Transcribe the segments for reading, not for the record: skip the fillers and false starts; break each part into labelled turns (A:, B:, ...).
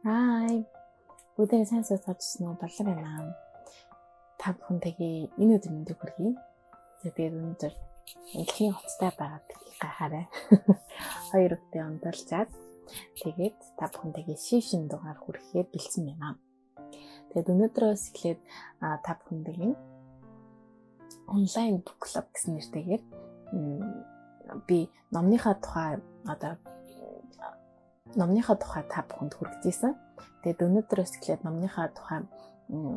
A: Hi. Бүгдээ сайн сууцсан уу? Балар байна. Та бүхэнтэйгээ энэ өдөр мэндийг хүргэе. Тэгээд өнөөдөр дэлхийн хувцастай байгаад гайхаарай. Хоёр өдөртөө унталцаад тэгээд та бүхэнтэйгээ шишин дугаар хүргэхээр бэлдсэн байна. Тэгээд өнөөдрөөс эхлээд та бүхэнтэйгээ онлайн бук клуб гэсэн нэртэйгээр би номныхаа тухай та бүхэнд хүргэжсэн. Тэгээд өнөөдрөөс эхлээд номныхаа тухай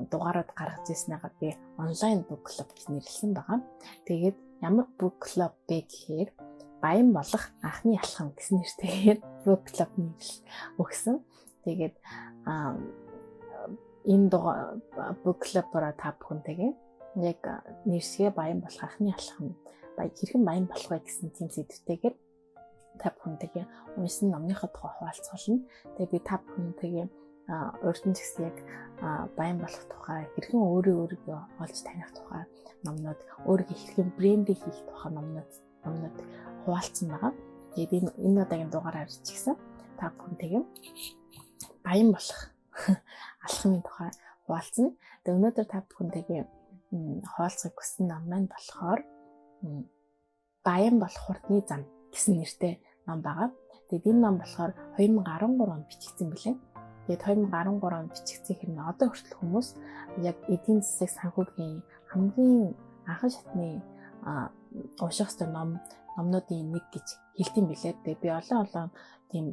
A: дугаарууд гаргаж ирсэнийгаа би онлайн бук клуб гэж нэрлсэн байгаа. Тэгээд ямар бук клуб бэ гэхээр баян болох анхны алхам гэсэн нэртэйгээр бук клуб нэрлэл өгсөн. Тэгээд энэ бук клубаараа та бүхэнтэйгээ яг нэрсгээ баян болох анхны алхам хэрхэн баян болох вэ гэсэн тийм сэдвтэйгээр та бүхэнтэйгээ уншсан номныхаа тухай хуваалцуулна. Тэгээд би та бүхэнтэйгээ урд нь ч гэсэн яг баян болох тухай, хэрхэн өөрийгөө олж таних тухай номнууд, өөрийгөө хэрхэн брендинг хийх тухай номнууд хуваалцсан байгаа. Тэгээд энэ удаагийн дугаараар ч гэсэн та бүхэнтэйгээ баян болох алхмын тухай хуваалцсан. Тэгээд өнөөдөр та бүхэнтэйгээ хуваалцахыг хүссэн ном маань болохоор Баян болох хурдны зам гэсэн нэртэй ном байгаа. Тэгээд энэ ном болохоор 2013 онд бичигдсэн билээ. Тэгээд 2013 онд бичигдсэн хэрнээ одоо хүртэл хүмүүс яг эдийн засаг санхүүгийн хамгийн анхан шатны унших ёстой номнуудын нэг гэж хэлдэм билээ. Тэгээд би олон тийм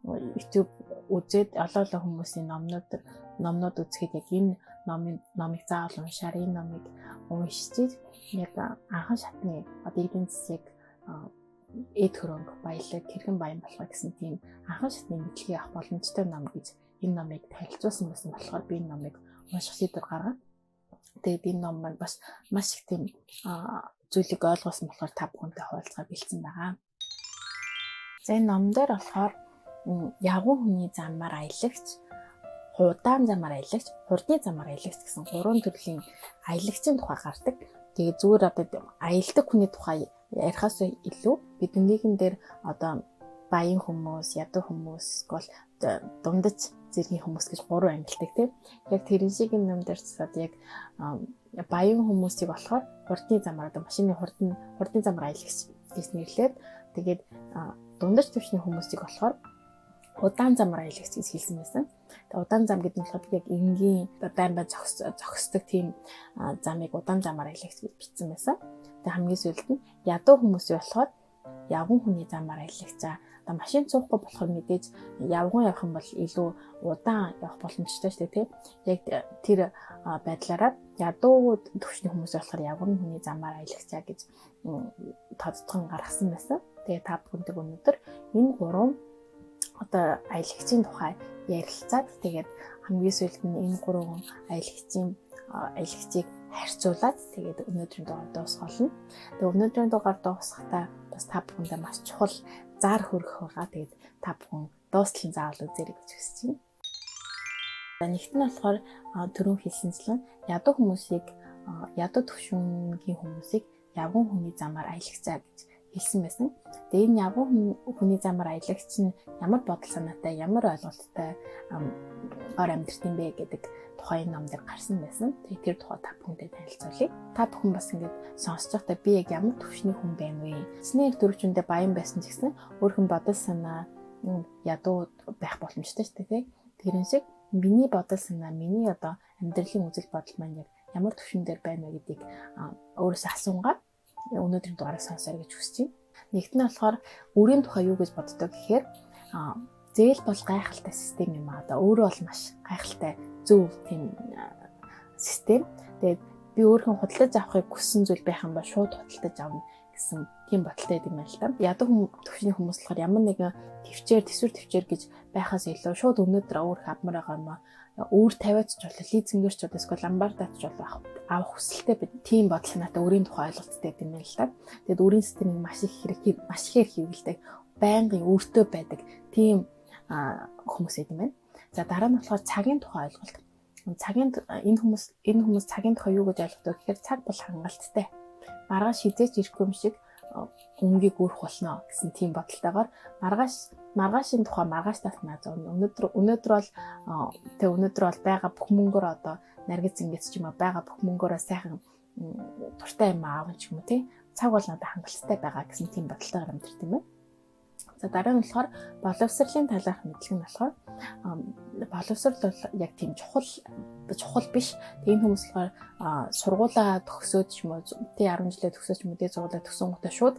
A: YouTube үзээд олон хүмүүсийн номнууд үзэхэд яг энэ номыг заавал уншаар, энэ номыг уншиж яг анхан шатны одоо эдийн засаг эд хөрөнгө баялаг хэрхэн баян болох гэсэн тийм анхан шатны мэдлэгийг авах боломжтой ном гэж энэ номыг танилцуулсан байсан болохоор би энэ номыг унших шийдвэр гаргаад тэгээд энэ ном маань бас маш их тийм зүйлийг ойлгуулсан болохоор та бүхэнтэй хуваалцахаар бэлдсэн байгаа. За энэ ном дээр болохоор явган хүний замаар аялагч, удаан замаар аялагч, хурдны замаар аялагч гэсэн гурван төрлийн аялагчийн тухай гардаг. Тэгээд зүгээр одоо аялдаг хүний тухай ярихаас илүү бидний нийгэм дээр одоо баян хүмүүс, ядуу хүмүүс, гол дундаж зэргийн хүмүүс гэж гурван ангилдаг тийм. Яг тэрэн шиг юм дээр цаад яг баян хүмүүсийг болохоор хурдны замаар одоо машины хурдны замаар аялагч гэж нэрлээд тэгээд дундаж түвшний хүмүүсийг болохоор удаан замаар аялагч гэж хэлсэн байсан. Тэгээд удаан зам гэдэг нь болохоор яг энгийн байн зогсдог тийм замыг удаан замаар аялагч гэж бичсэн байсан. Тэгээд хамгийн сүүлд нь ядуу хүмүүсийн болохоор явган хүний замаар аялагч. Одоо машин цуухгүй болохоор мэдээж явган явах юм бол илүү удаан явах боломжтой шүү дээ тийм. Яг тэр байдлаараа ядуу төвчний хүмүүс болохоор явган хүний замаар аялагч гэж тодтгон гаргасан байсан. Тэгээд та бүхэнд өнөөдөр энэ гурван одоо аялагчийн тухай ярилцаад тэгээд хамгийн сүүлд нь энэ гурван аялагчийг харьцуулаад тэгээд өнөөдрийн дугаар дуусгуулна. Тэгээд өнөөдрийн дугаар дуусгахдаа бас та бүхэндээ маш чухал зар хөрөх байгаа. Тэгээд та бүхэн дуустал заавал үзээрэй гэж хүсэж байна. Нэгт нь болохоор түрүүн хэлсэнчлэн ядуу төвшингийн хүмүүсийг явган хүний замаар аялагчаа гэж хэлсэн байсан. Тэгээд энэ явган хүний замаар аялагч нь ямар бодол санаатай, ямар ойлголттой ор амьдрт юм бэ гэдэг тухай ном дээр гарсан байсан. Тэгээд тэр тухай та бүхэндээ танилцуулъя. Та бүхэн бас ингэж сонсож байхдаа би яг ямар төвшний хүн байна вэ? Эцний төрөвчөндөө баян байсан ч гэсэн өөрхөн бодол санаа ядуу байх боломжтой шүү дээ. Тэрэн шиг миний бодол санаа, миний одоо амьдралын үзэл бодол маань яг ямар төвшин дээр байна вэ гэдгийг өөрөөсөө асуунгаад өнөөдрийн дугаараас сонсоорой гэж хүсэж байна. Нэгт нь болохоор үрийн тухай юу гэж боддог гэхээр зээл бол гайхалтай систем юм аа. Одоо өөрөө бол маш гайхалтай зөв тийм систем. Тэгээд би өөрхөн худалдаж авахыг хүссэн зүйл байх юм бол шууд худалдаж авна гэсэн тийм бодолтой юм байна л да. Ядуу төвчний хүмүүс болохоор ямар нэгэн төсвөр төвчээр гэж байхаас илүү шууд өнөөдөр өөр авмаар байгаа юм аа. Өөр тавиач ч болоо лизингэрч болоо эсвэл ламбардаач болоо авах хүсэлтэй тийм бодол санаатай өөрийн тухай ойлголттой юм байна л да. Тэгэд өөрийн системийг маш ихээр хэрэгэлдэг, байнгын өөртөө байдаг тийм хүмүүс юм байна. За дараа нь болохоор цагийн тухай ойлголт. Энэ хүмүүс цагийн тухай юу гэж ойлгодог гэхээр цаг бол хангалттай. Маргааш хизээч ирэхгүй юм шиг өнгийг өөрөх болно гэсэн тийм бодолтойгоор маргааш маргаашийн тухай маргааштай санаа зовно. Өнөөдөр бол байгаа бүх мөнгөөр одоо наргиц ингэж ч юм уу байгаа бүх мөнгөөрөө сайхан туртай юм аавна ч юм уу тий. Цаг бол надад хангалттай байгаа гэсэн тийм бодолтой гарамжтай тийм ээ. За дараа нь болохоор боловсролын талаарх мэдлэг нь болохоор боловсрол бол яг тийм чухал биш. Тэгээ энэ хүмүүс болохоор сургуулаа төгсөөд ч юм уу тий 10 жилээ төгсөөд ч юм уу тий сургуулаа төгсөн гутаа шууд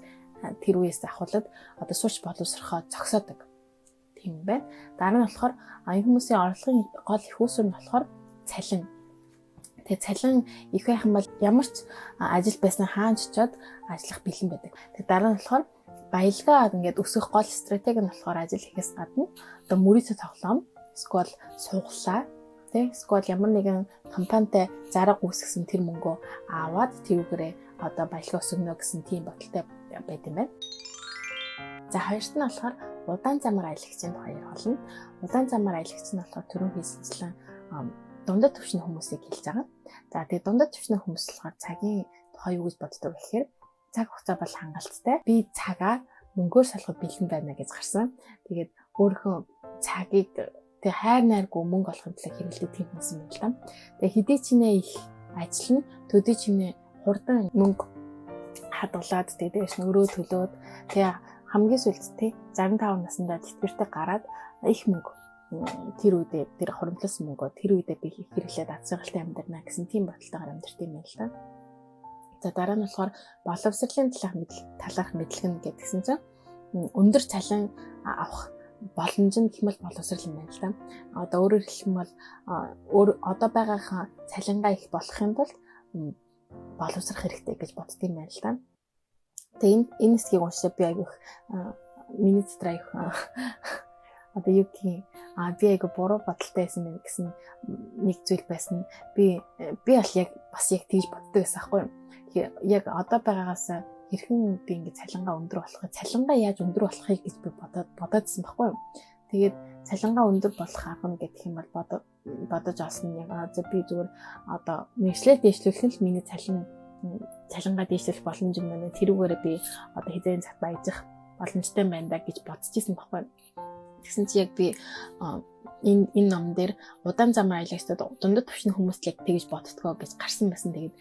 A: тэр үеэс ахуулаад одоо сурч боловсрохоо зогсоодог. Тийм байна. Дараа нь болохоор энэ хүмүүсийн орлогын гол их үүсвэр нь болохоор цалин. Тэгээ цалин их байх юм бол ямар ч ажил байсан хаанч чад ажиллах бэлэн байдаг. Тэгээ дараа нь болохоор баялгаа ингээд өсгөх гол стратеги нь болохоор ажил хийхээс гадна одоо мөрөөдө тоглоом, эсвэл суглаа, тий, эсвэл ямар нэгэн компанитай зарга үүсгэсэн тэр мөнгөө аваад тэрүүгээрээ одоо баялгаа өсгөнө гэсэн тийм бодолтой байт юм байна. За хоёрт нь болохоор удаан замаар аялагчийн тухай ярих болно. Удаан замаар аялагч нь болохоор түрүүн хэлсэнчлэн дундад төвшний хүмүүсийг хэлж байгаа. За тэгээ дундад төвшний хүмүүс болохоор цагийн тухай юу гэж боддог гэхээр цаг хугацаа бол хангалттай. Би цагаа мөнгөөр салахад бэлэн байна гэж гарсан. Тэгээд өөрийнхөө цагийг тэг хайр найргүй мөнгө олохын төлөө хэрэглэдэг тийм хүмүүс юм л да. Тэгээ хэдий чинээ их ажиллана, төдий чинээ хурдан мөнгө хадгалаад тэгээд дээш нь өрөө төлөөд тэгээ хамгийн сүүлд тий 65 наснда тэтгэвртэй гараад их мөнгө тэр үедээ тэр хоримтлсан мөнгөө тэр үедээ би хэрэглээд азаргалтай амьдрна гэсэн тийм бодолтойгоор амьдрт юм байна л да. За дараа нь болохоор боловсролын талаарх мэдлэг нь гэдгсэн чинь өндөр цалин авах боломж нь хэмэл боловсрол юм байна л да. Одоо өөрөөр хэлэх юм бол одоо байгаахан цалингаа их болох юм бол боловсрох хэрэгтэй гэж боддгийм байна л да. Тэгээ энэ хэсгийг уншаад би айгүйх миний дотроо одоо юу гэх би айгүй буруу бодолтой байсан байх гэсэн нэг зүйл байсан. Би бол яг тэгж боддог байсан аахгүй юу. Яг одоо байгаагаас хэрхэн би ингэ цалингаа өндөр болохыг цалингаа яаж өндөр болохыг гэж би бодоодсэн байхгүй юу. Тэгээд цалингаа өндөр болох арга гэх юм бол бодож олсон яг би зүгээр одоо мэржлээ дэвшлүүлэх нь миний цалингаа дэвшлэх боломж юм байна. Тэрүүгээрээ би одоо хизээний цагт баяжих боломжтой байна да гэж бодож исэн байхгүй юу. Тэгсэн чи яг би энэ ном дээр удаан замаар аялагчдад дундад төвшний хүмүүсийг тэгж боддгоо гэж гарсан байсан. Тэгээд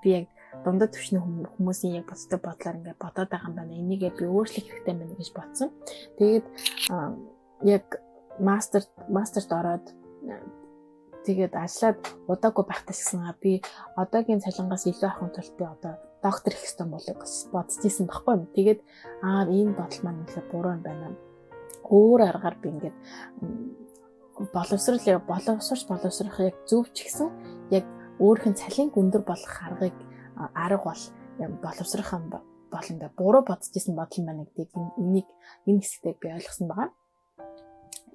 A: би яг дундад төвшний хүмүүсийн яг боддог бодлоор ингээд бодоод байгаа юм байна. Энийгээ би өөрчлөх хэрэгтэй байна гэж бодсон. Тэгээд яг мастерт ороод тэгээд ажиллаад удаагүй байхдаа гэсэн би одоогийн цалингаас илүү авахын тулд би одоо доктор хийх ёстой болов гэж бодож исэн байхгүй юм. Тэгээд энэ бодол маань ихээ буруу юм байна. Өөр аргаар би ингээд боловсрох яг зөв ч гэсэн яг өөрхөн цалинг өндөр болох арга бол боловсрох юм бол ингээд буруу бодож исэн бодол маань гэдгийг энэ хэсэгтээ би ойлгосон байгаа.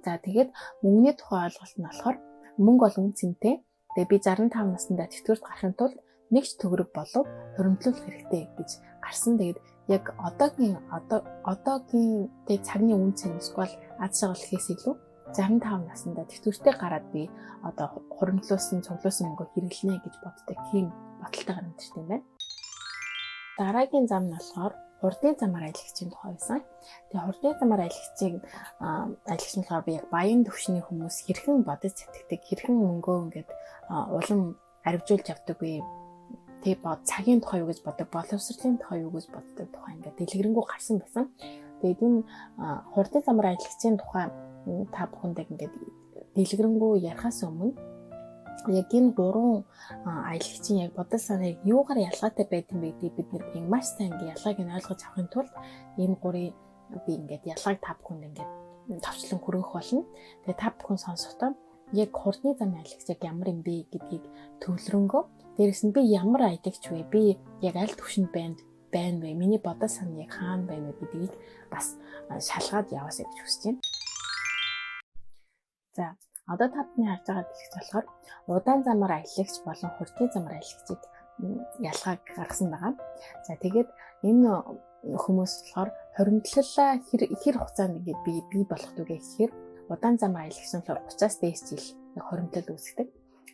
A: За тэгээд мөнгөний тухай ойлголт нь болохоор мөнгө бол үн цэнтэй. Тэгээ би 65 наснда тэтгэврт гарахын тулд нэг ч төгрөг болов хоригдлуулах хэрэгтэй гэж гарсан. Тэгээд яг одоогийн цагны үн цэн эсвэл аз жаргал гэхээс илүү 65 наснда тэтгэвртэй гараад би одоо хуримтлуулсан, цуглуулсан мөнгө хэрэглэнэ гэж боддог тийм бодолтой гарамжтай юм байна. Дараагийн зам нь болохоор хурдны замаар аялагчийн тухай байсан. Тэгээ хурдны замаар аялагчийн аялагч нь болохоор би яг баян төвшний хүмүүс хэрхэн бодож сэтгэдэг, хэрхэн мөнгөө ингээд улам арвижуулж авдаг вэ? Тэг цагийн тухай юу гэж боддог, боловсролын тухай юу гэж боддог тухай ингээд дэлгэрэнгүй гарсан байсан. Тэгээд энэ хурдны замаар аялагчийн тухай та бүхэндээ ингээд дэлгэрэнгүй ярихаас өмнө яг энэ гурван аялагчийн яг бодол санааг юугаар ялгаатай байдсан бэ гэдгийг бид нэр маш сайн ялгааг нь ойлгож авахын тулд энэ гурыг би ингээд ялгааг та бүхэнд ингээд товчлон хүргэх болно. Тэгээ та бүхэн сонсохдоо яг хурдны замын аялагч яг ямар юм бэ гэдгийг төвлөрөнгөө дээрээс нь би ямар аялагч вэ? Би яг аль түвшинд байна вэ? Миний бодол санаа яг хаана байна вэ гэдгийг бас шалгаад яваасаа гэж хүсэж байна. За одоо та бүхний харж байгаа дэлгэц болохоор удаан замаар аялагч болон хурдны замаар аялагчид ялгааг гаргасан байгаа. За тэгээд энэ хүмүүс болохоор хоримтлалаа хэр хугацаанд ингээд бий болох үгээ гэхээр удаан замаар аялагч нь болохоор 30-аас дээш жил хоримтлал үүсгдэг.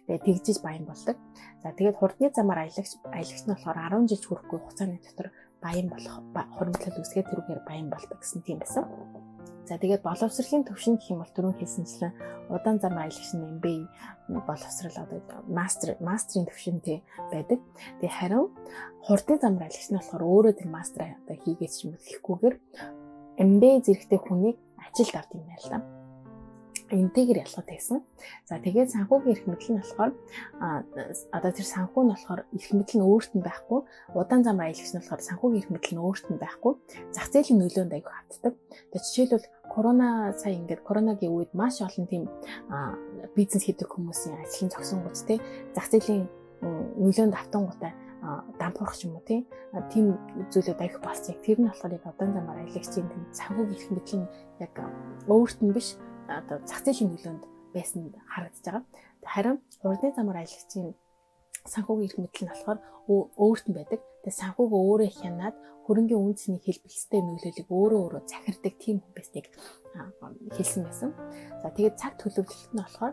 A: Тэгээд тэгжиж баян болдог. За тэгээд хурдны замаар аялагч нь болохоор 10 жил хүрэхгүй хугацааны дотор баян болох хоримтлал үүсгээд тэрүүгээр баян болдог гэсэн тийм байсан. За тэгээд боловсролын төвшин гэх юм бол түрүүн хэлсэнчлэн удаан замаар аялагчны MBA боловсрол одоо мастрын төвшинтэй байдаг. Тэгээд харин хурдын замаар аялагч нь болохоор өөрөө тэр мастер одоо хийгээд ч юм уу гэхгүйгээр MBA зэрэгтэй хүнийг ажилд авд юм байна л да. Энтэйгэр ялгат байсан. За тэгээд санхүүгийн эрх мэдэл нь болохоор одоо тэр санхүү нь болохоор эрх мэдэл нь өөрт нь байхгүй, удаан замаар аялагч нь болохоор санхүүгийн эрх мэдэл нь өөрт нь байхгүй, зах зээлийн нөлөөнд аяг хатдаг. Тэгээд жишээлбэл коронагийн үед маш олон тийм бизнес хийдэг хүмүүсийн ажлын зогсонгууд те зах зээлийн нөлөөнд автангуудаа дампуурах юм уу тийм зүйлүүд аяг болсон. Тэр нь болохоор яг удаан замаар аялагчийн тийм санхүүгийн эрх мэдэл нь яг өөрт нь биш одоо зах зээлийн нөлөөнд байсан харагдаж байгаа. Харин хурдны замаар аялагчийн санхүүгийн эрх мэдэл нь болохоор өөрт нь байдаг. Тэгээ санхүүгөө өөрөө хянаад хөрөнгөний үн цэнийг хэлбэлцтэй нөлөөлөг өөрөө захирдаг тийм хүмүүсийг хэлсэн байсан. За тэгээд цаг төлөвлөлт нь болохоор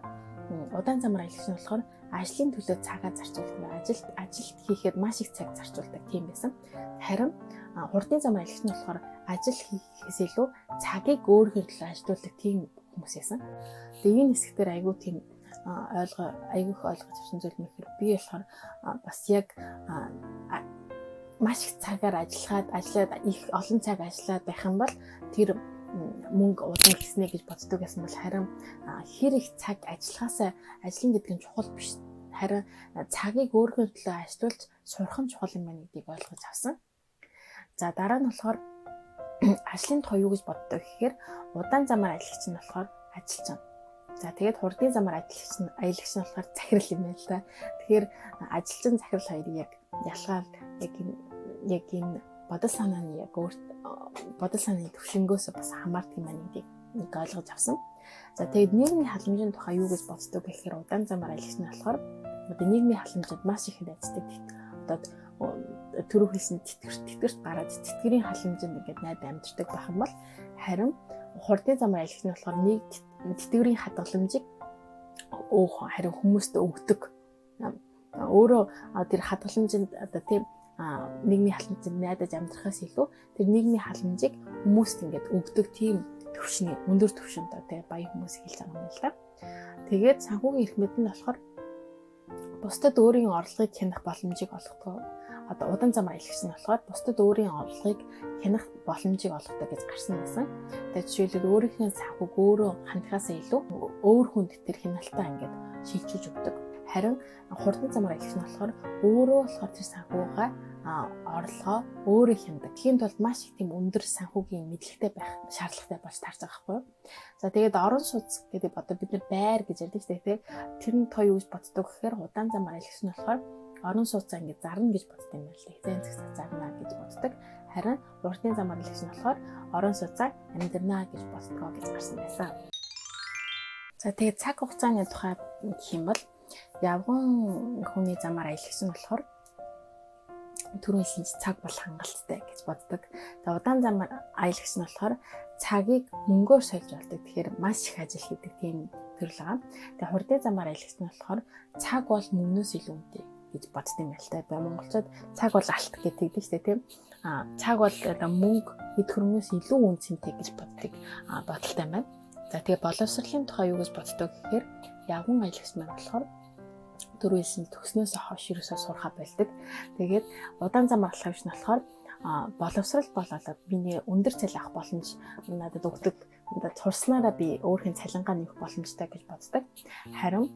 A: удаан замаар аялагч нь болохоор ажлын төлөө цагаа зарцуулдаг. Ажилд хийхэд маш их цаг зарцуулдаг тийм байсан. Харин хурдны замаар аялагч нь болохоор ажил хийхээс илүү цагийг өөрөөр төлөө ажилуулдаг тийм хүмүүс байсан. Тэгээ энэ хэсгээр айгүй тийм айгүй их ойлгож авсан зүйл нь гэхээр би болохоор бас яг маш их цагаар ажиллаад их олон цаг ажиллаад байх юм бол тэр мөнгө удаан гэснэ гэж боддог байсан бол харин хэр их цаг ажиллахаасаа ажлын гэдэг нь чухал биш. Харин цагийг өөрийнхөө төлөө ажилуулж сурах нь чухал юм байна гэдгийг ойлгож авсан. За дараа нь болохоор ажлын тухай юу гэж боддог гэхээр удаан замаар аялагч нь болохоор ажилчин. За тэгээд хурдны замаар аялагч нь болохоор захирал юм байна л да. Тэгэхээр ажилчин захирал хоёрыг яг ялгаад яг энэ бодол санааны төвшингөөс бас хамаардаг юм байна гэдгийг ойлгож авсан. За тэгээд нийгмийн халамжийн тухай юу гэж боддог гэхээр удаан замаар аялагч нь болохоор одоо нийгмийн халамжид маш их найддаг. Одоо түрүү хэлсэн тэтгэрт гараад тэтгэрийн халамжинд ингээд найд амьдэрдэг байх юм бол харин хурдны замаар аялагч нь болохоор нэг тэтгэврийн хадгаламжийг харин хүмүүст өгдөг. Өөрөө тэр хадгаламжинд одоо тийм нийгмийн халамжинд найдаж амьдрахаас илүү тэр нийгмийн халамжийг хүмүүст ингээд өгдөг тийм төвшний өндөр төвшөнд одоо баян хүмүүс хэлж байгаа юм л да. Тэгээд санхүүгийн эрх мэдэл нь болохоор бусдад өөрийн орлогыг хянах боломжийг олгодог. Одоо удаан замаар аялагч нь болохоор бусдад өөрийн орлогыг хянах боломжийг олгодог гэж гарсан байсан. Тэгээд жишээлбэл өөрийнхөө санхүүг өөрөө хандхаасаа илүү өөр хүнд тэр хяналтаа ингээд шилжүүлж өгдөг. Харин хурдан замаар аялагч нь болохоор өөрөө тэр санхүүгаа орлогоо өөрөө хяндаг. Тиймд бол маш их тийм өндөр санхүүгийн мэдлэгтэй байх шаардлагатай болж таарч байгаа байхгүй юу? За тэгээд орон сууц гэдэг одоо бид нар байр гэж ярьдаг шүү дээ. Тэр нь тоо юу гэж боддог гэхээр удаан замаар аялагч нь болохоор орон сууцаа ингэж зарна гэж боддог юм байна л. Эзэн зэгсэг зарна гэж боддог. Харин хурдны замаар аялагч нь болохоор орон сууцаа амьдрнаа гэж боддгоо гэж гарсан байсан. За тэгээд цаг хугацааны тухай гэх юм бол явган хүний замаар аялагч нь болохоор түрүүн хэлсэн цаг бол хангалттай гэж боддог. За удаан замаар аялагч нь болохоор цагийг мөнгөөр сольж болдог. Тэгэхээр маш их ажил хийдэг тийм төрөл байгаа. Тэгээ хурдны замаар аялагч нь болохоор цаг бол мөнгнөөс илүү үнэтэй гэж боддог юм байна л та. Монголчууд цаг бол алт гэдэг шүү дээ тийм. Цаг бол одоо мөнгө эд хөрөнгөөс илүү үнэтэй гэж боддог бодолтой юм байна. За тэгээ боловсролын тухай юу гэж боддог гэхээр явган аялагч маань болохоор дөрвөлсөн төгснөөс хойш ерөөсөө сурахаа болдог. Тэгээд удаан замаар аялагч нь болохоор боловсрал болоод биний өндөр цалин авах боломж надад өгдөг. Турснараа би өөрхийн цалингаа нэмэх боломжтой гэж боддог. Харин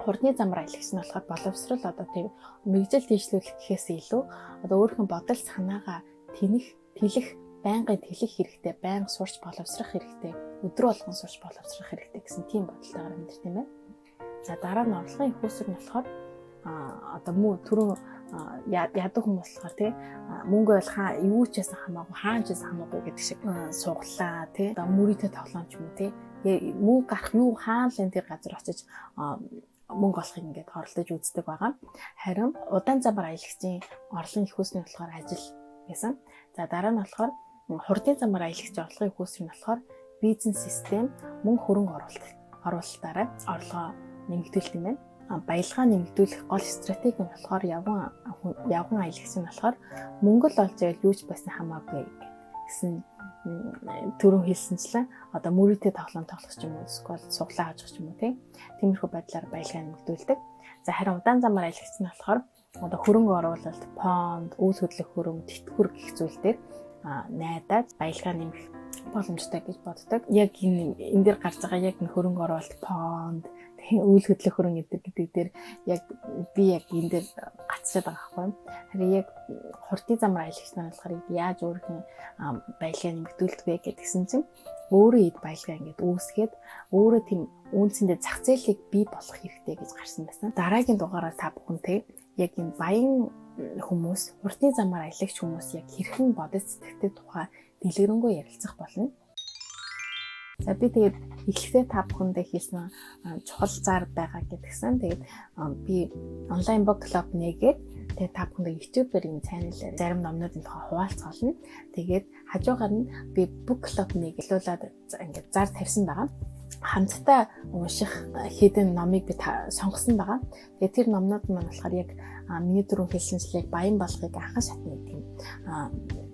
A: хурдны замаар аялагч нь болохоор боловсрал одоо тийм мэргэжил дэвшлүүлэх гэхээс илүү одоо өөрхийн бодол санаагаа тэлэх байнгын тэлэх хэрэгтэй, байнга сурч боловсрох хэрэгтэй, өдрө болгон сурч боловсрох хэрэгтэй гэсэн тийм бодолтойгоор амьдэрдэг юм байна. За дараа нь орлогын их үүсвэр нь болохоор одоо түрүүн яадаг хүмүүс болохоор тий мөнгө бол юу ч яасан хамаагүй хаан ч яасан хамаагүй гэдэг шиг суглаа тий одоо мөрөдөө тоглоом ч юм уу тий мөнгө гарах юу хаан л энэ тэр газар очиж мөнгө олохыг ингээд оролдож үздэг байгаа. Харин удаан замаар аялагчийн орлогын их үүсвэр нь болохоор ажил байсан. За дараа нь болохоор хурдны замаар аялагчийн орлогын их үүсвэр нь болохоор бизнес систем мөнгө хөрөнгө оруулалтаараа орлогоо нэмэгдүүлэх юм байна. Баялгаа нэмэгдүүлэх гол стратеги нь болохоор явган аялагч нь болохоор мөнгө л олж байвал юу ч байсан хамаагүй гэсэн түрүү хэлсэнчлэн одоо мөрөдтэй тоглоом тоглох ч юм уу, эсвэл суглаа хажих ч юм уу тиймэрхүү байдлаар баялгаа нэмэгдүүлдэг. За харин удаан замаар аялагч нь болохоор одоо хөрөнгө оруулалт, фонд, үйл хөдлөх хөрөнгө, тэтгэвэр гэх зүйлээр найдаад баялгаа нэмэх боломжтой гэж боддог. Яг энэ дээр гарч байгаа яг хөрөнгө оруулалт, фонд, үйл хөдлөх хөрөнгө гэдэг дээр яг би яг энэ дээр гацчихад байгаа байхгүй. Харин яг хурдын замаар аялагч нар болохоор яаж өөрийнхөө баялгаа нэмэгдүүлдэг вэ гэдгсэн чинь өөрөө ид баялгаа ингээд үүсгээд өөрөө тийм үнцэндээ зах зээлийг бий болгох хэрэгтэй гэж гарсан байсан. Дараагийн дугаараар та бүхэнтэй яг энэ баян хүмүүс, хурдны замаар аялагч хүмүүс яг хэрхэн бодож сэтгэхтэй тухай дэлгэрэнгүй ярилцах болно. За би тэгээд эхлэхдээ та бүхэндээ хэлсэн чухал зар байгаа гэдгсэн. Тэгээд би онлайн бог клуб нэгээд тэгээд та бүхэндээ YouTube-ээр энэ чаналаар зарим номнуудын тухай хуваалцгаална. Тэгээд хажуугаар нь би book club нэгэлүүлээд ингээд зар тавьсан байгаа. Хамтдаа унших хэдэн номыг би сонгосон байгаа. Тэгээд тэр номнууд маань болохоор яг миний дөрөв хэлсэнчлэг баян болгохыг анхан шатны тийм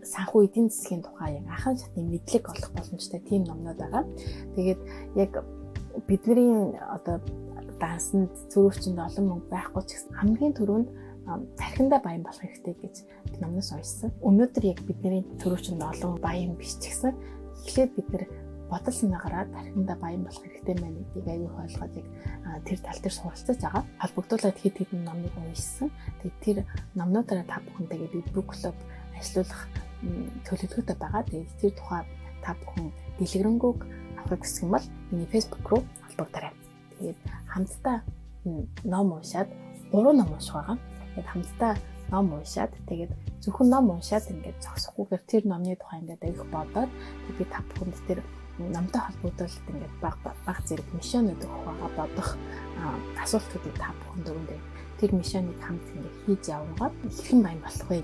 A: санхүү эдийн засгийн тухай яг анхан шатны мэдлэг олох боломжтой тийм номнууд байгаа. Тэгээд яг бидний одоо дансанд зөрүүрчинд олон мөнгө байхгүй ч гэсэн хамгийн түрүүнд тархиндаа баян болох хэрэгтэй гэж номноос уншсан. Өнөөдөр яг бидний зөрүүрчинд олон баян биш ч гэсэн эхлээд бид нэр бодол санаагаар тархиндаа баян болох хэрэгтэй байна гэдгийг аюул ойлгоод яг тэр тал дээр суралцаж байгаа. Холбогдуулаад хэд хэдэн номыг уншсан. Тэгээд тэр номнуудаараа та бүхэнтэйгээ би book club ажиллуулах төлөвлөгөөтэй байгаа. Тэгээд тэр тухай та бүхэн дэлгэрэнгүй авах гэсэн юм бол миний Facebook руу холбогдорой. Тэгээд хамтдаа ном уншаад 3 ном унших байгаа. Тэгээд хамтдаа ном уншаад тэгээд зөвхөн ном уншаад ингээд зогсохгүйгээр тэр номны тухай ингээд их бодоод би та бүхэнд тэр номтой холбогдуулалт ингээд баг зэрэг мишонууд өгөх байгаа бодох асуултуудыг та бүхэн дөрөндөө тэр мишоныг хамт ингээд хийж явуулгаад хэрхэн баян болох вэ?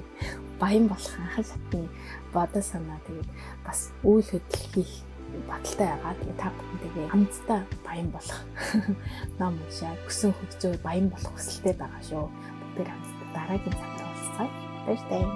A: Баян болох анхан шатны бодол санаа тэгээд бас үйл хөдлөл хийх баталтай байгаа. Тэгээд та бүхэнтэйгээ хамтдаа баян болох ном уншаад өсөн хөгжөө баян болох хүсэлтэй байгаа шүү. Бүгд хамтдаа дараагийн цагаар уулзцай. Баярлалаа.